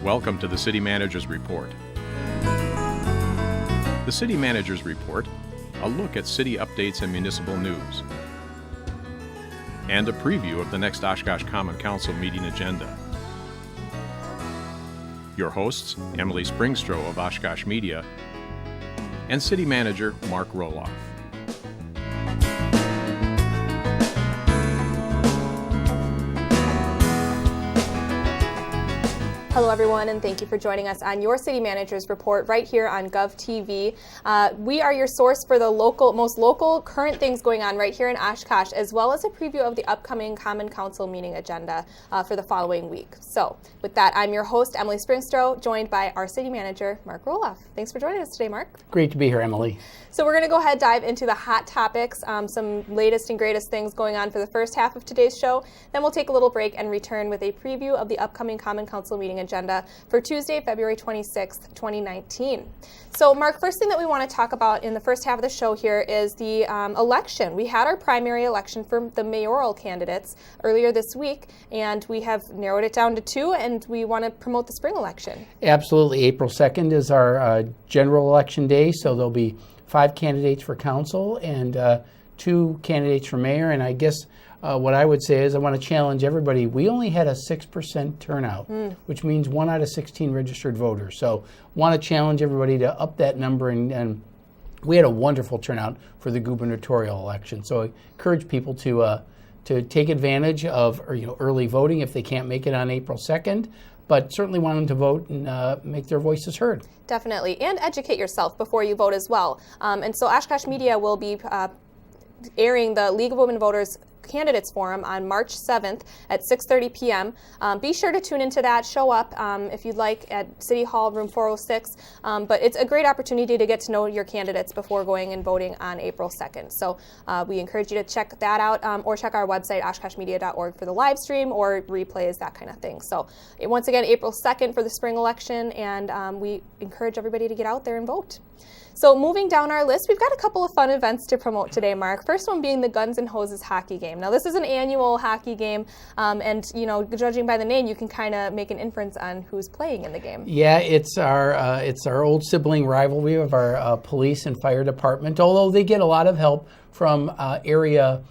Welcome to the City Manager's Report. The City Manager's Report, a look at city updates and municipal news, and a preview of the next Oshkosh Common Council meeting agenda. Your hosts, Emily Springstroh of Oshkosh Media and City Manager Mark Rohloff. Hello everyone, and thank you for joining us on your City Manager's Report right here on GovTV. We are your source for the most local current things going on right here in Oshkosh, as well as a preview of the upcoming Common Council meeting agenda for the following week. So with that, I'm your host, Emily Springstroh, joined by our City Manager, Mark Rohloff. Thanks for joining us today, Mark. Great to be here, Emily. So we're going to go ahead and dive into the hot topics, some latest and greatest things going on for the first half of today's show. Then we'll take a little break and return with a preview of the upcoming Common Council meeting agenda for Tuesday, February 26th, 2019. So, Mark, first thing that we want to talk about in the first half of the show here is the election. We had our primary election for the mayoral candidates earlier this week, and we have narrowed it down to two, and we want to promote the spring election. Absolutely. April 2nd is our general election day, so there'll be 5 candidates for council and 2 candidates for mayor, and I guess what I would say is I want to challenge everybody. We only had a 6% turnout, which means 1 out of 16 registered voters. So want to challenge everybody to up that number, and we had a wonderful turnout for the gubernatorial election. So I encourage people to take advantage of early voting if they can't make it on April 2nd, but certainly want them to vote and make their voices heard. Definitely, and educate yourself before you vote as well. And so Oshkosh Media will be airing the League of Women Voters Candidates Forum on March 7th at 6:30 p.m. Be sure to tune into that. Show up if you'd like at City Hall, room 406. But it's a great opportunity to get to know your candidates before going and voting on April 2nd. So we encourage you to check that out or check our website, oshkoshmedia.org, for the live stream or replays, that kind of thing. So once again, April 2nd for the spring election, and we encourage everybody to get out there and vote. So moving down our list, we've got a couple of fun events to promote today, Mark. First one being the Guns N' Hoses hockey game. Now, this is an annual hockey game, and judging by the name, you can kind of make an inference on who's playing in the game. Yeah, it's our old sibling rivalry of our police and fire department. Although they get a lot of help from area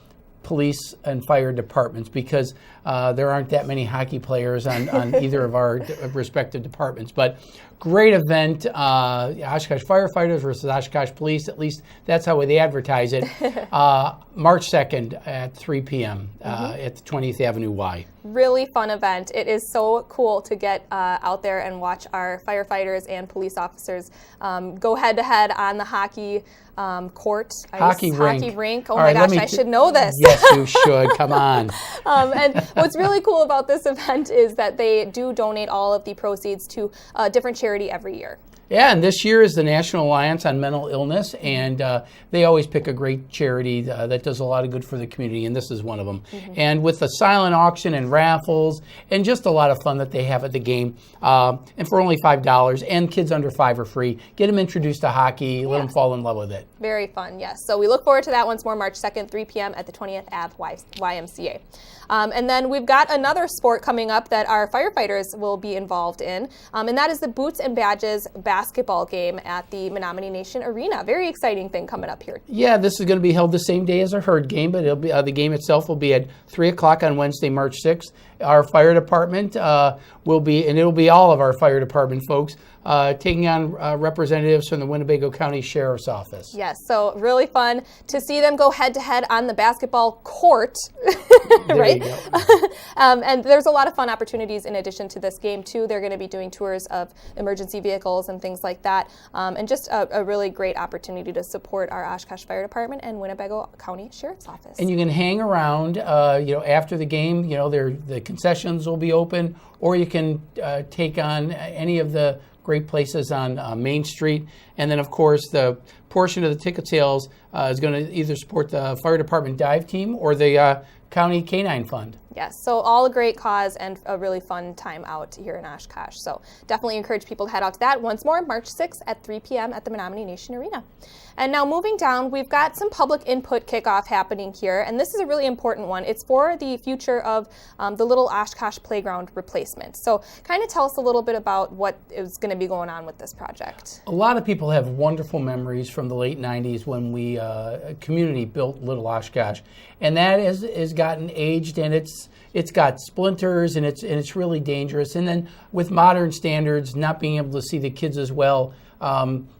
police and fire departments because there aren't that many hockey players on either of our respective departments. But great event, Oshkosh firefighters versus Oshkosh police. At least that's how they advertise it. March 2nd at 3 p.m. At the 20th Avenue Y. Really fun event. It is so cool to get out there and watch our firefighters and police officers go head-to-head on the hockey court. Hockey rink. Oh my gosh, I should know this. Yes, you should. Come on. And what's really cool about this event is that they do donate all of the proceeds to a different charity every year. Yeah, and this year is the National Alliance on Mental Illness, and they always pick a great charity that does a lot of good for the community, and this is one of them. And with the silent auction and raffles, and just a lot of fun that they have at the game, and for only $5, and kids under 5 are free. Get them introduced to hockey, let them fall in love with it. Very fun, yes. So we look forward to that once more, March 2nd, 3 p.m. at the 20th Ave YMCA. And then we've got another sport coming up that our firefighters will be involved in, and that is the Boots and Badges basketball game at the Menominee Nation Arena. Very exciting thing coming up here. Yeah, this is going to be held the same day as our herd game, but it'll be the game itself will be at 3 o'clock on Wednesday, March 6th. Our fire department will be, and it'll be all of our fire department folks, taking on representatives from the Winnebago County Sheriff's Office. Yes, so really fun to see them go head-to-head on the basketball court, right? And there's a lot of fun opportunities in addition to this game, too. They're going to be doing tours of emergency vehicles and things like that, and just a really great opportunity to support our Oshkosh Fire Department and Winnebago County Sheriff's Office. And you can hang around, after the game. The concessions will be open, or you can take on any of the great places on Main Street. And then, of course, the portion of the ticket sales is going to either support the fire department dive team or the county canine fund. Yes, so all a great cause and a really fun time out here in Oshkosh. So definitely encourage people to head out to that. Once more, March 6th at 3 p.m. at the Menominee Nation Arena. And now moving down, we've got some public input kickoff happening here, and this is a really important one. It's for the future of the Little Oshkosh Playground replacement. So kind of tell us a little bit about what is going to be going on with this project. A lot of people have wonderful memories from the late 90s when we community built Little Oshkosh, and that has gotten aged, and it's got splinters, and it's really dangerous. And then with modern standards, not being able to see the kids as well,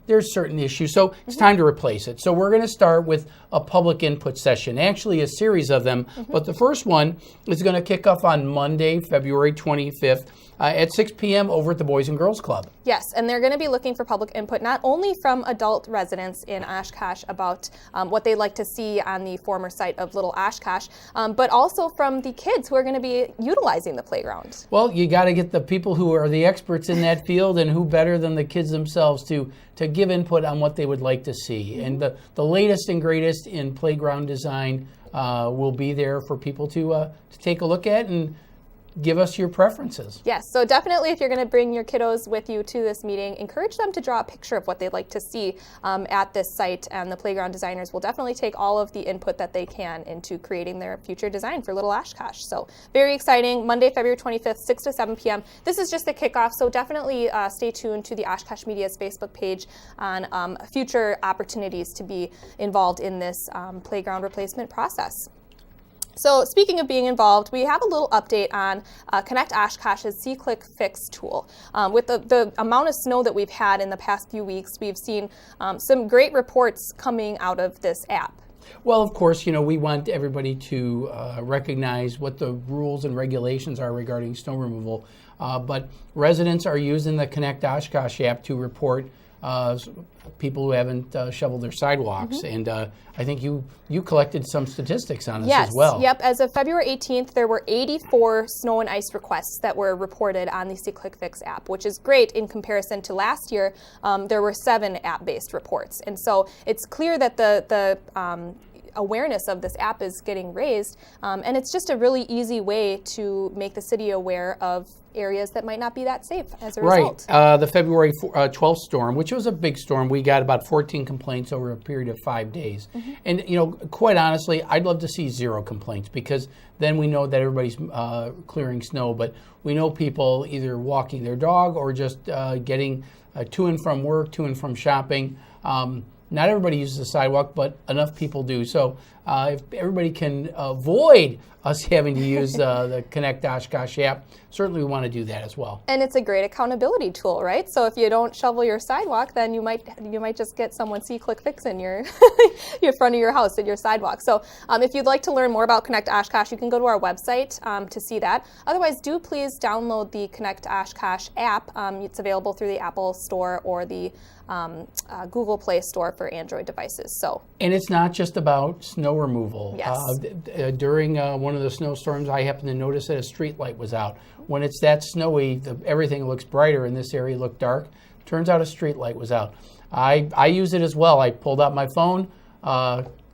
there's certain issues. So it's time to replace it. So we're going to start with a public input session, actually a series of them. But the first one is going to kick off on Monday, February 25th at 6 p.m. over at the Boys and Girls Club. Yes, and they're going to be looking for public input not only from adult residents in Oshkosh about what they'd like to see on the former site of Little Oshkosh, but also from the kids who are going to be utilizing the playground. Well, you got to get the people who are the experts in that field, and who better than the kids themselves to give input on what they would like to see. And the latest and greatest in playground design will be there for people to take a look at and give us your preferences. Yes, so definitely if you're going to bring your kiddos with you to this meeting, encourage them to draw a picture of what they'd like to see at this site, and the playground designers will definitely take all of the input that they can into creating their future design for Little Oshkosh. So very exciting, Monday, February 25th, 6 to 7 p.m. This is just the kickoff, so definitely stay tuned to the Oshkosh Media's Facebook page on future opportunities to be involved in this playground replacement process. So speaking of being involved, we have a little update on Connect Oshkosh's SeeClickFix tool. With the amount of snow that we've had in the past few weeks, we've seen some great reports coming out of this app. Well, of course, we want everybody to recognize what the rules and regulations are regarding snow removal. But residents are using the Connect Oshkosh app to report people who haven't shoveled their sidewalks. And I think you collected some statistics on this as well. Yep. As of February 18th, there were 84 snow and ice requests that were reported on the SeeClickFix app, which is great in comparison to last year. There were 7 app-based reports. And so it's clear that the awareness of this app is getting raised, and it's just a really easy way to make the city aware of areas that might not be that safe as a result. Right. The February 12th storm, which was a big storm, we got about 14 complaints over a period of 5 days. And, quite honestly, I'd love to see 0 complaints, because then we know that everybody's clearing snow. But we know people either walking their dog or just getting to and from work, to and from shopping. Not everybody uses the sidewalk, but enough people do. So if everybody can avoid us having to use the Connect Oshkosh app, certainly we want to do that as well. And it's a great accountability tool, right? So if you don't shovel your sidewalk, then you might just get someone SeeClickFix in your front of your house at your sidewalk. So if you'd like to learn more about Connect Oshkosh, you can go to our website to see that. Otherwise, do please download the Connect Oshkosh app. It's available through the Apple Store or the Google Play Store for Android devices. And it's not just about snow removal. Yes. During one of the snowstorms, I happened to notice that a street light was out. When it's that snowy, everything looks brighter, and this area looked dark. Turns out a street light was out. I use it as well. I pulled out my phone,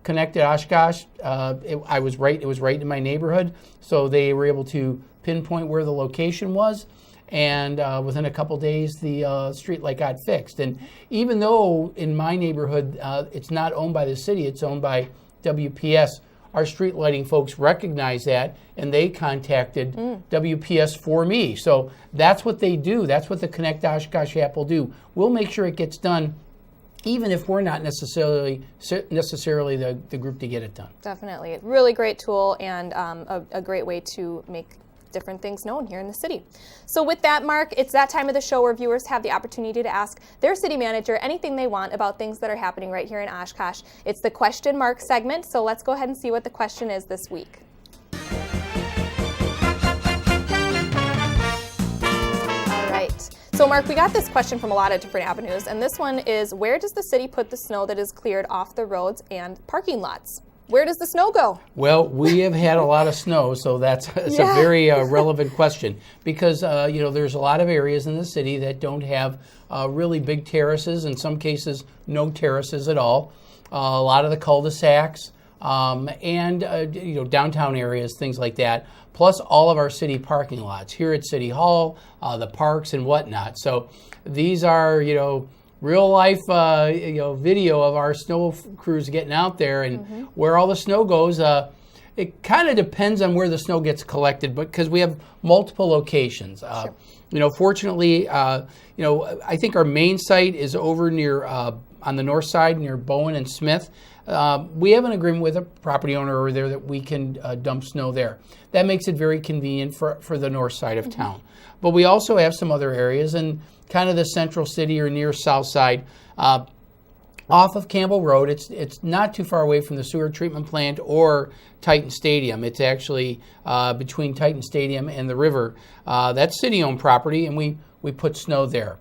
connected Oshkosh. It was right in my neighborhood, so they were able to pinpoint where the location was. And within a couple days, the street light got fixed. And even though in my neighborhood it's not owned by the city, it's owned by WPS, our street lighting folks recognized that, and they contacted WPS for me. So that's what they do. That's what the Connect Oshkosh app will do. We'll make sure it gets done, even if we're not necessarily the group to get it done. Definitely. Really great tool, and a great way to make different things known here in the city. So with that, Mark, it's that time of the show where viewers have the opportunity to ask their city manager anything they want about things that are happening right here in Oshkosh. It's the question mark segment, so let's go ahead and see what the question is this week. All right. So Mark, we got this question from a lot of different avenues, and this one is, where does the city put the snow that is cleared off the roads and parking lots? Where does the snow go? Well, we have had a lot of snow, so it's a very relevant question, because there's a lot of areas in the city that don't have really big terraces, in some cases no terraces at all. A lot of the cul-de-sacs, and downtown areas, things like that, plus all of our city parking lots here at City Hall, the parks and whatnot. So these are, real life, video of our snow crews getting out there and where all the snow goes. It kind of depends on where the snow gets collected, but because we have multiple locations. Sure. Fortunately, I think our main site is over near on the north side near Bowen and Smith. We have an agreement with a property owner over there that we can dump snow there. That makes it very convenient for the north side of town. But we also have some other areas in kind of the central city or near south side. Off of Campbell Road, it's not too far away from the sewer treatment plant or Titan Stadium. It's actually between Titan Stadium and the river. That's city-owned property, and we put snow there.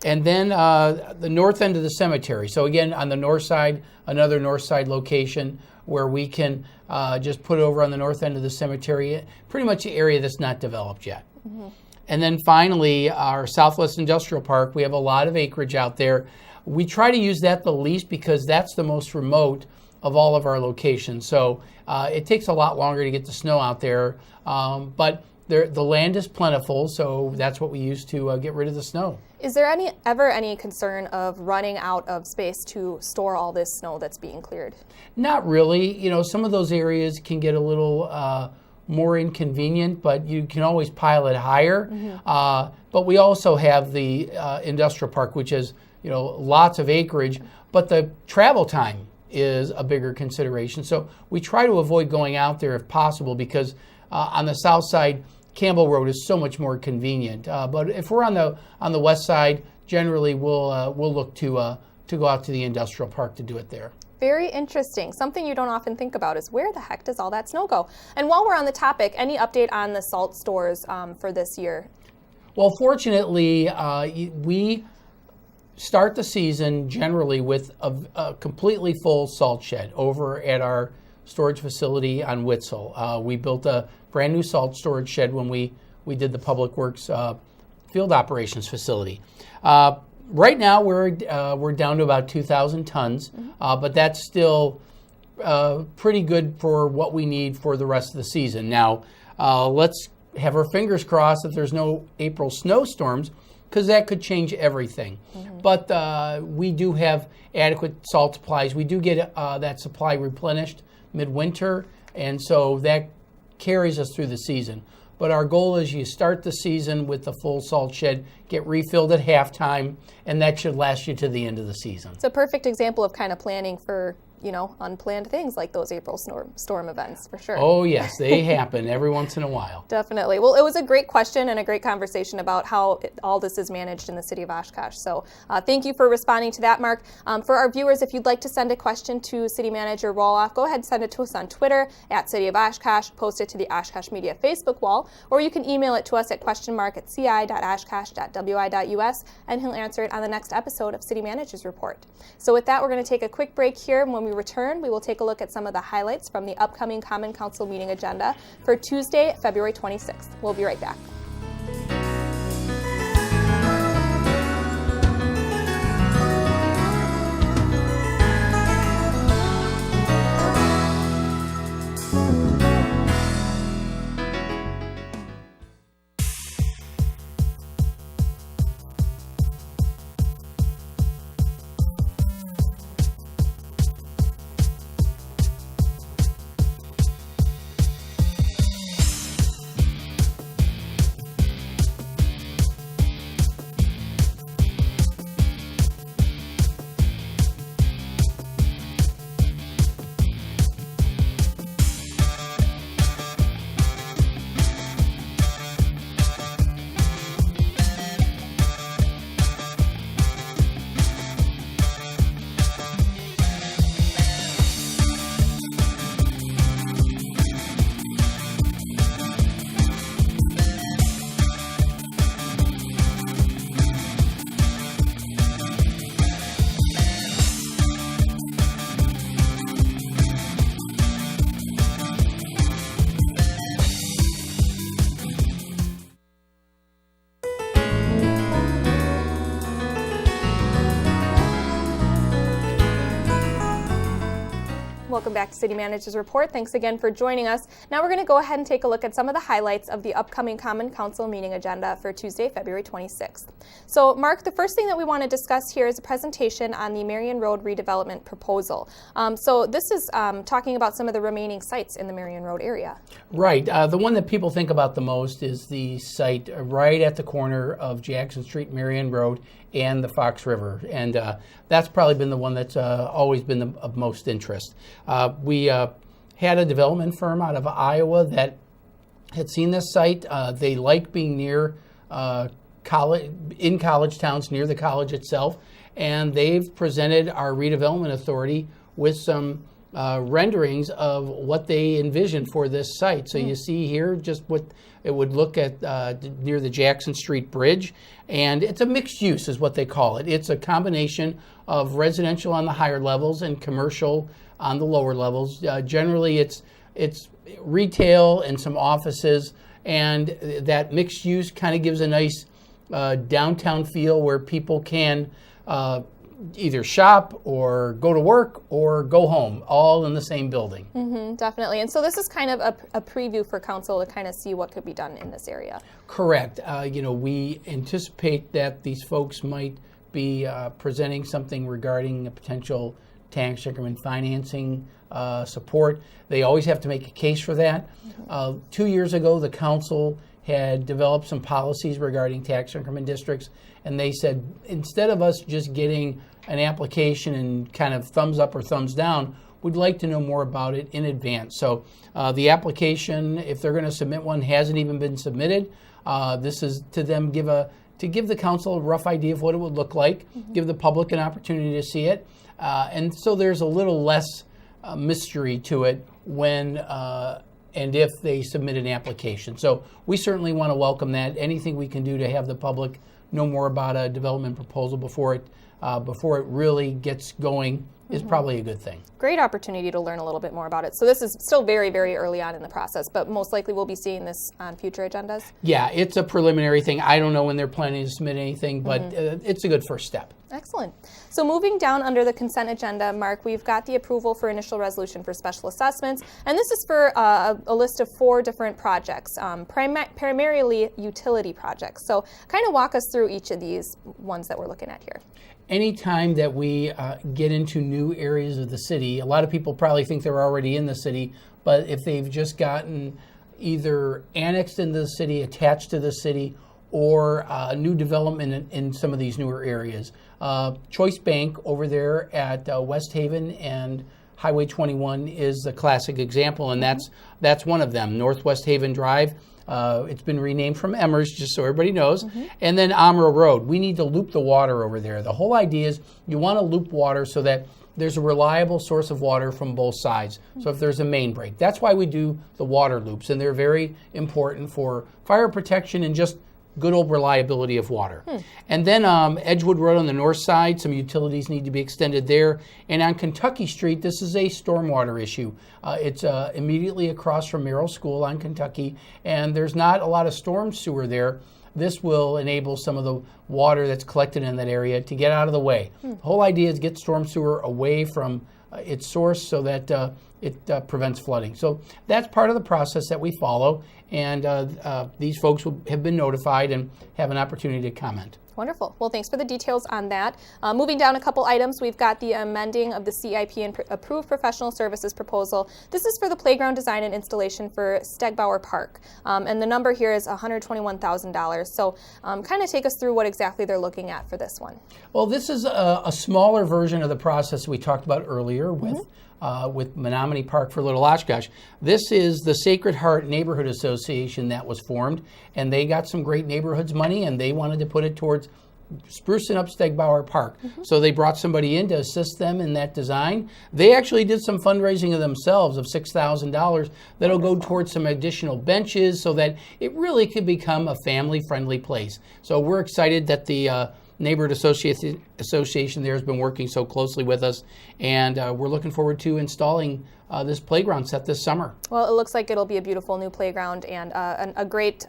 And then the north end of the cemetery. So again, on the north side, another north side location where we can just put over on the north end of the cemetery, pretty much the area that's not developed yet. And then finally, our Southwest Industrial Park, we have a lot of acreage out there. We try to use that the least because that's the most remote of all of our locations. So it takes a lot longer to get the snow out there, but the land is plentiful, so that's what we use to get rid of the snow. Is there ever any concern of running out of space to store all this snow that's being cleared? Not really. Some of those areas can get a little more inconvenient, but you can always pile it higher. But we also have the industrial park, which is lots of acreage, but the travel time is a bigger consideration. So we try to avoid going out there if possible because on the south side, Campbell Road is so much more convenient. But if we're on the west side, generally we'll look to go out to the industrial park to do it there. Very interesting. Something you don't often think about is where the heck does all that snow go? And while we're on the topic, any update on the salt stores for this year? Well, fortunately, we start the season generally with a completely full salt shed over at our storage facility on Witzel. We built a brand new salt storage shed when we did the Public Works field operations facility. Right now we're down to about 2,000 tons, but that's still pretty good for what we need for the rest of the season. Now, let's have our fingers crossed that there's no April snowstorms, because that could change everything. But we do have adequate salt supplies. We do get that supply replenished midwinter, and so that carries us through the season. But our goal is you start the season with the full salt shed, get refilled at halftime, and that should last you to the end of the season. It's a perfect example of kind of planning for unplanned things like those April storm events, for sure. Oh, yes, they happen every once in a while. Definitely. Well, it was a great question and a great conversation about how all this is managed in the city of Oshkosh. So thank you for responding to that, Mark. For our viewers, if you'd like to send a question to City Manager Rohloff, go ahead and send it to us on Twitter at City of Oshkosh, post it to the Oshkosh Media Facebook wall, or you can email it to us at question@ci.oshkosh.wi.us, and he'll answer it on the next episode of City Manager's Report. So with that, we're going to take a quick break here, and when we return, we will take a look at some of the highlights from the upcoming Common Council meeting agenda for Tuesday, February 26th. We'll be right back. Welcome back to City Manager's Report. Thanks again for joining us. Now we're going to go ahead and take a look at some of the highlights of the upcoming Common Council meeting agenda for Tuesday, February 26th. So, Mark, the first thing that we want to discuss here is a presentation on the Marion Road redevelopment proposal. So this is talking about some of the remaining sites in the Marion Road area. Right. The one that people think about the most is the site right at the corner of Jackson Street, Marion Road, and the Fox River. And that's probably been the one that's always been of most interest. We had a development firm out of Iowa that had seen this site. They like being near college towns, near the college itself, and they've presented our redevelopment authority with some renderings of what they envision for this site. So you see here just what it would look at near the Jackson Street Bridge, and it's a mixed use is what they call it. It's a combination of residential on the higher levels and commercial on the lower levels. Generally it's retail and some offices, and that mixed use kind of gives a nice downtown feel where people can either shop or go to work or go home, all in the same building. Definitely. And so this is kind of a preview for council to kind of see what could be done in this area. Correct. We anticipate that these folks might be presenting something regarding a potential tax increment financing support. They always have to make a case for that. 2 years ago, the council had developed some policies regarding tax increment districts, and they said instead of us just getting an application and kind of thumbs up or thumbs down, we'd like to know more about it in advance. So the application, if they're going to submit one, hasn't even been submitted. This is to them to give the council a rough idea of what it would look like, give the public an opportunity to see it, and so there's a little less mystery to it when and if they submit an application. So we certainly want to welcome that. Anything we can do to have the public know more about a development proposal before it really gets going is probably a good thing. Great opportunity to learn a little bit more about it. So this is still very, very early on in the process, but most likely we'll be seeing this on future agendas? Yeah, it's a preliminary thing. I don't know when they're planning to submit anything, but it's a good first step. Excellent. So moving down under the consent agenda, Mark, we've got the approval for initial resolution for special assessments, and this is for a list of 4 different projects, primarily utility projects. So kind of walk us through each of these ones that we're looking at here. Anytime that we get into new areas of the city, a lot of people probably think they're already in the city, but if they've just gotten either annexed into the city, attached to the city, or new development in some of these newer areas. Choice Bank over there at West Haven and Highway 21 is the classic example, and that's one of them. Northwest Haven Drive. It's been renamed from Emmers, just so everybody knows. And then Amro Road. We need to loop the water over there. The whole idea is you want to loop water so that there's a reliable source of water from both sides. So if there's a main break, that's why we do the water loops, and they're very important for fire protection and just good old reliability of water. And then Edgewood Road on the north side, some utilities need to be extended there. And on Kentucky Street, this is a stormwater issue. It's immediately across from Merrill School on Kentucky, and there's not a lot of storm sewer there. This will enable some of the water that's collected in that area to get out of the way. The whole idea is get storm sewer away from its source so that it prevents flooding. So that's part of the process that we follow, and these folks have been notified and have an opportunity to comment. Wonderful. Well, thanks for the details on that. Moving down a couple items, we've got the amending of the CIP and approved professional services proposal. This is for the playground design and installation for Stegbauer Park, and the number here is $121,000. So kind of take us through what exactly they're looking at for this one. Well, this is a smaller version of the process we talked about earlier with Menominee Park for Little Oshkosh. This is the Sacred Heart Neighborhood Association that was formed, and they got some great neighborhoods money, and they wanted to put it towards sprucing up Stegbauer Park. So they brought somebody in to assist them in that design. They actually did some fundraising of themselves of $6,000 that'll go towards some additional benches so that it really could become a family-friendly place. So we're excited that the Neighborhood Association there has been working so closely with us, and we're looking forward to installing this playground set this summer. Well, it looks like it'll be a beautiful new playground and a great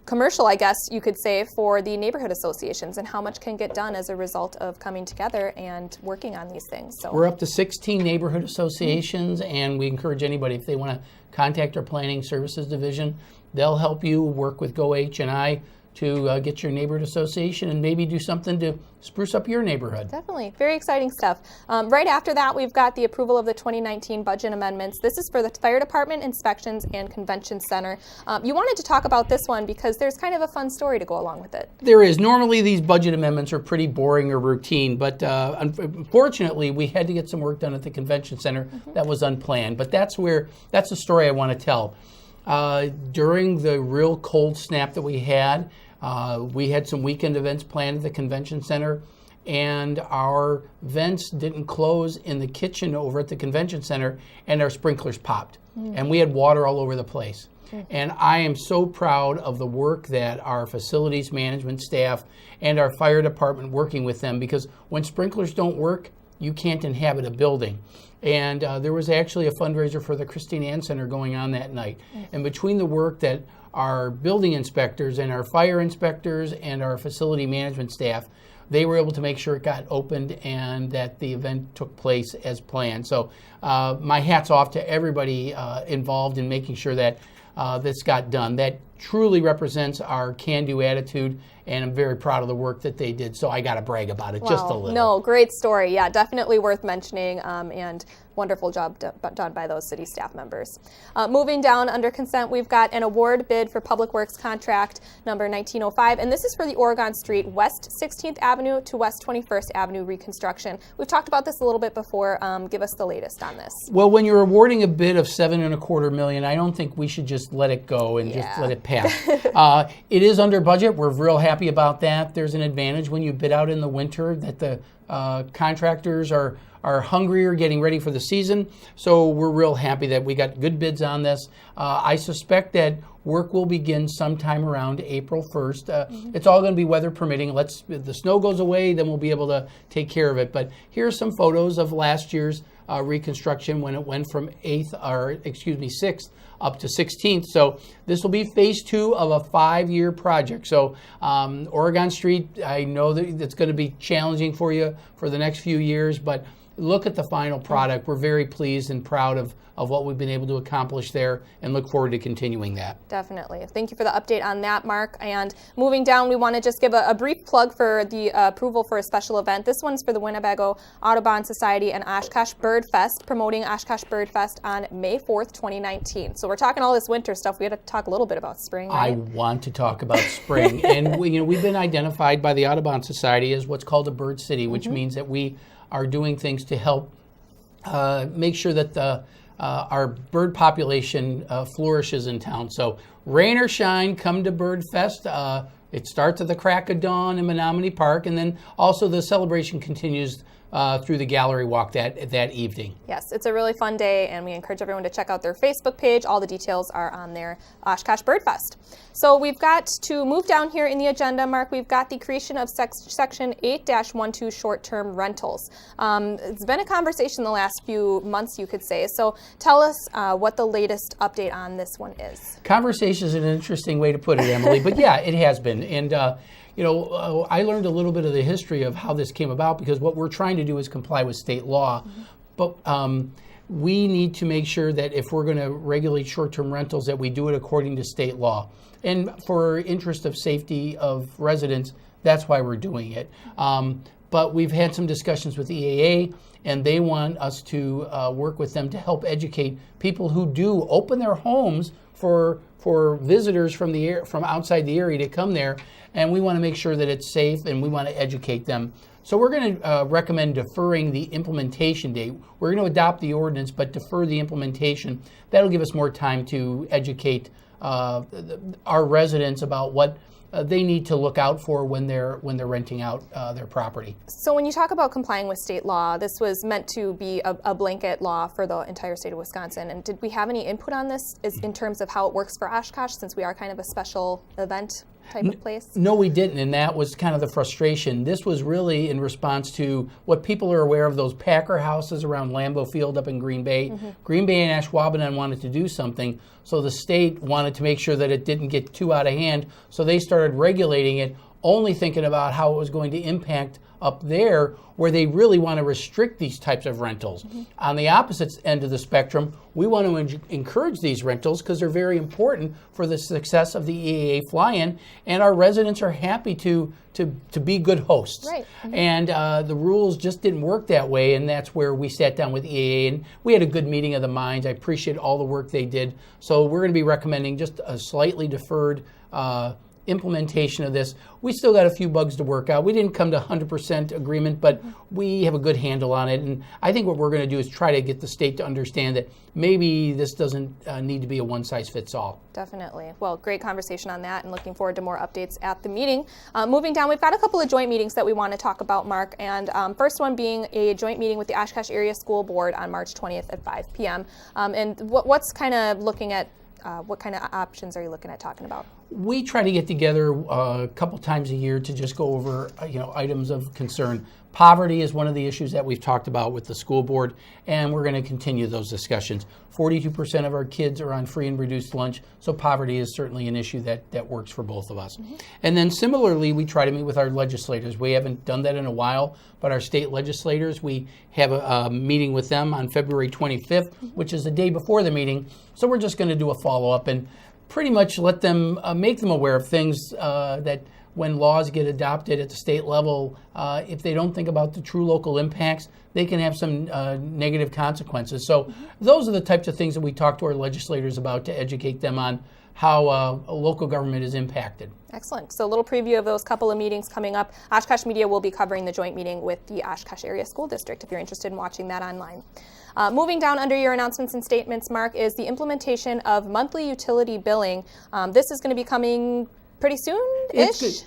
commercial, I guess you could say, for the neighborhood associations and how much can get done as a result of coming together and working on these things. So we're up to 16 neighborhood associations, and we encourage anybody, if they want to contact our Planning Services Division, they'll help you work with GoH and I to get your neighborhood association and maybe do something to spruce up your neighborhood. Definitely. Very exciting stuff. Right after that, we've got the approval of the 2019 budget amendments. This is for the Fire Department, Inspections, and Convention Center. You wanted to talk about this one because there's kind of a fun story to go along with it. There is. Normally these budget amendments are pretty boring or routine, but unfortunately we had to get some work done at the Convention Center that was unplanned. But that's the story I want to tell. During the real cold snap that we had some weekend events planned at the Convention Center, and our vents didn't close in the kitchen over at the Convention Center, and our sprinklers popped. And we had water all over the place. And I am so proud of the work that our facilities management staff and our fire department working with them, because when sprinklers don't work, you can't inhabit a building. And there was actually a fundraiser for the Christine Ann Center going on that night. And between the work that our building inspectors and our fire inspectors and our facility management staff, they were able to make sure it got opened and that the event took place as planned. So my hat's off to everybody involved in making sure that this got done. That truly represents our can-do attitude, and I'm very proud of the work that they did. So I got to brag about it just a little. No, great story. Yeah, definitely worth mentioning, and wonderful job done by those city staff members. Moving down under consent, we've got an award bid for Public Works contract number 1905, and this is for the Oregon Street West 16th Avenue to West 21st Avenue reconstruction. We've talked about this a little bit before. Give us the latest on this. Well, when you're awarding a bid of $7.25 million, I don't think we should just let it go and just let it pass. It is under budget. We're real happy about that. There's an advantage when you bid out in the winter that the contractors are hungrier getting ready for the season. So we're real happy that we got good bids on this. I suspect that work will begin sometime around April 1st. It's all going to be weather permitting. If the snow goes away, then we'll be able to take care of it. But here's some photos of last year's reconstruction when it went from 6th up to 16th. So this will be phase 2 of a 5-year project. So Oregon Street, I know that it's going to be challenging for you for the next few years, but look at the final product. We're very pleased and proud of what we've been able to accomplish there, and look forward to continuing that. Definitely. Thank you for the update on that, Mark. And moving down, we want to just give a brief plug for the approval for a special event. This one's for the Winnebago Audubon Society and Oshkosh Bird Fest, promoting Oshkosh Bird Fest on May 4th, 2019. So we're talking all this winter stuff. We had to talk a little bit about spring, right? I want to talk about spring. And we've been identified by the Audubon Society as what's called a bird city, which means that we are doing things to help make sure that our bird population flourishes in town. So rain or shine, come to Bird Fest. It starts at the crack of dawn in Menominee Park, and then also the celebration continues through the gallery walk that evening. Yes, it's a really fun day, and we encourage everyone to check out their Facebook page. All the details are on their Oshkosh Bird Fest. So we've got to move down here in the agenda, Mark. We've got the creation of Section 8-12 short-term rentals. It's been a conversation the last few months, you could say. So tell us what the latest update on this one is. Conversation is an interesting way to put it, Emily, but yeah, it has been. And I learned a little bit of the history of how this came about, because what we're trying to do is comply with state law. But we need to make sure that if we're going to regulate short-term rentals, that we do it according to state law. And for interest of safety of residents, that's why we're doing it. But we've had some discussions with EAA, and they want us to work with them to help educate people who do open their homes for visitors from outside the area to come there. And we want to make sure that it's safe, and we want to educate them. So we're going to recommend deferring the implementation date. We're going to adopt the ordinance, but defer the implementation. That'll give us more time to educate our residents about what they need to look out for when they're renting out their property. So when you talk about complying with state law, this was meant to be a blanket law for the entire state of Wisconsin. And did we have any input on this in terms of how it works for Oshkosh, since we are kind of a special event type of place? No, we didn't, and that was kind of the frustration. This was really in response to what people are aware of, those Packer houses around Lambeau Field up in Green Bay. Green Bay and Ashwaubenon wanted to do something, so the state wanted to make sure that it didn't get too out of hand, so they started regulating it, only thinking about how it was going to impact up there where they really want to restrict these types of rentals. On the opposite end of the spectrum, we want to encourage these rentals because they're very important for the success of the EAA fly-in, and our residents are happy to be good hosts. Right. And the rules just didn't work that way, and that's where we sat down with EAA, and we had a good meeting of the minds. I appreciate all the work they did. So we're going to be recommending just a slightly deferred implementation of this. We still got a few bugs to work out. We didn't come to 100% agreement, but we have a good handle on it. And I think what we're going to do is try to get the state to understand that maybe this doesn't need to be a one-size-fits-all. Definitely. Well, great conversation on that, and looking forward to more updates at the meeting. Moving down, we've got a couple of joint meetings that we want to talk about, Mark, and first one being a joint meeting with the Oshkosh Area School Board on March 20th at 5 p.m. And what's kind of looking at, what kind of options are you looking at talking about? We try to get together a couple times a year to just go over items of concern. Poverty is one of the issues that we've talked about with the school board, and we're going to continue those discussions. 42% of our kids are on free and reduced lunch, so poverty is certainly an issue that works for both of us. And then similarly, we try to meet with our legislators. We haven't done that in a while, but our state legislators, we have a meeting with them on February 25th, which is the day before the meeting. So we're just going to do a follow-up and pretty much let them make them aware of things that when laws get adopted at the state level, if they don't think about the true local impacts, they can have some negative consequences. So those are the types of things that we talk to our legislators about to educate them on how a local government is impacted. Excellent. So a little preview of those couple of meetings coming up. Oshkosh Media will be covering the joint meeting with the Oshkosh Area School District if you're interested in watching that online. Moving down under your announcements and statements, Mark, is the implementation of monthly utility billing. This is going to be coming pretty soon-ish?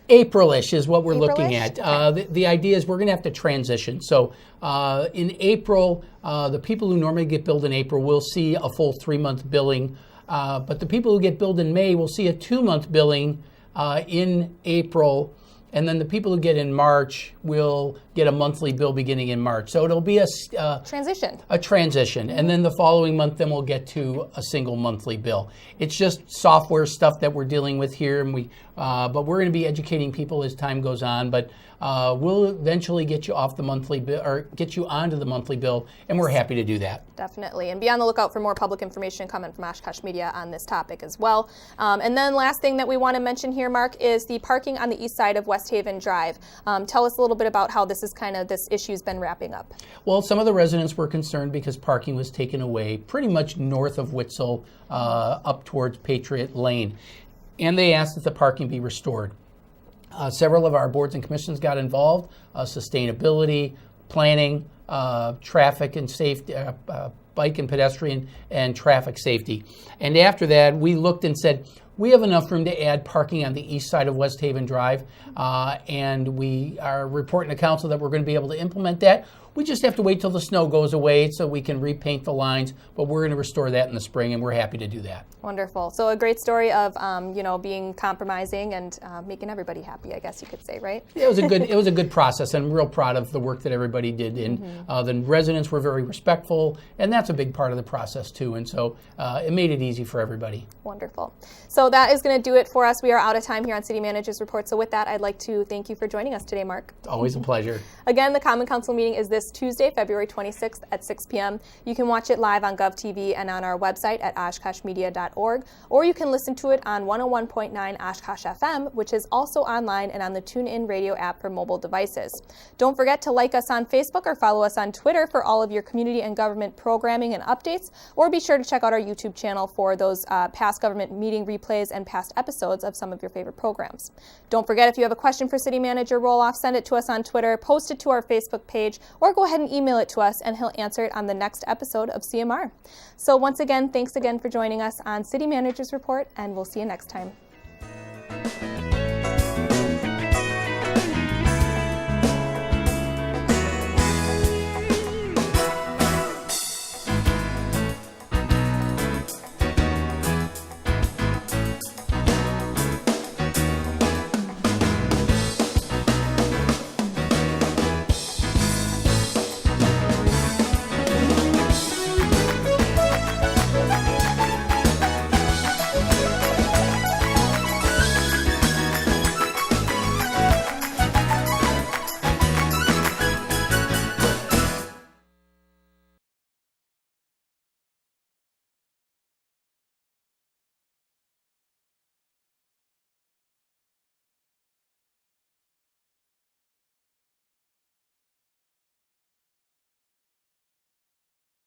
April-ish is what we're looking at. Okay. The idea is we're going to have to transition. So in April, the people who normally get billed in April will see a full 3-month billing, but the people who get billed in May will see a 2-month billing in April, and then the people who get in March will get a monthly bill beginning in March. So it'll be a transition. And then the following month, then we'll get to a single monthly bill. It's just software stuff that we're dealing with here, and but we're going to be educating people as time goes on. But we'll eventually get you off the monthly bill, or get you onto the monthly bill, and we're happy to do that. Definitely, and be on the lookout for more public information coming from Oshkosh Media on this topic as well. And then last thing that we want to mention here, Mark, is the parking on the east side of West Haven Drive. Tell us a little bit about how this issue's been wrapping up. Well, some of the residents were concerned because parking was taken away pretty much north of Witzel up towards Patriot Lane, and they asked that the parking be restored. Several of our boards and commissions got involved, sustainability, planning, traffic and safety, bike and pedestrian, and traffic safety. And after that, we looked and said, we have enough room to add parking on the east side of West Haven Drive, and we are reporting to council that we're going to be able to implement that. We just have to wait till the snow goes away so we can repaint the lines, but we're going to restore that in the spring, and we're happy to do that. Wonderful. So a great story of being compromising and making everybody happy, I guess you could say, right? It was a good process, and I'm real proud of the work that everybody did. And the residents were very respectful, and that's a big part of the process too. And so it made it easy for everybody. Wonderful. So that is going to do it for us. We are out of time here on City Manager's Report. So with that, I'd like to thank you for joining us today, Mark. Always a pleasure. Again, the Common Council meeting is this Tuesday, February 26th at 6 p.m. You can watch it live on GovTV and on our website at oshkoshmedia.org, or you can listen to it on 101.9 Oshkosh FM, which is also online and on the TuneIn Radio app for mobile devices. Don't forget to like us on Facebook or follow us on Twitter for all of your community and government programming and updates, or be sure to check out our YouTube channel for those past government meeting replays and past episodes of some of your favorite programs. Don't forget, if you have a question for City Manager Rohloff, send it to us on Twitter, post it to our Facebook page, or go ahead and email it to us, and he'll answer it on the next episode of CMR. So once again, thanks again for joining us on City Manager's Report, and we'll see you next time. Bye.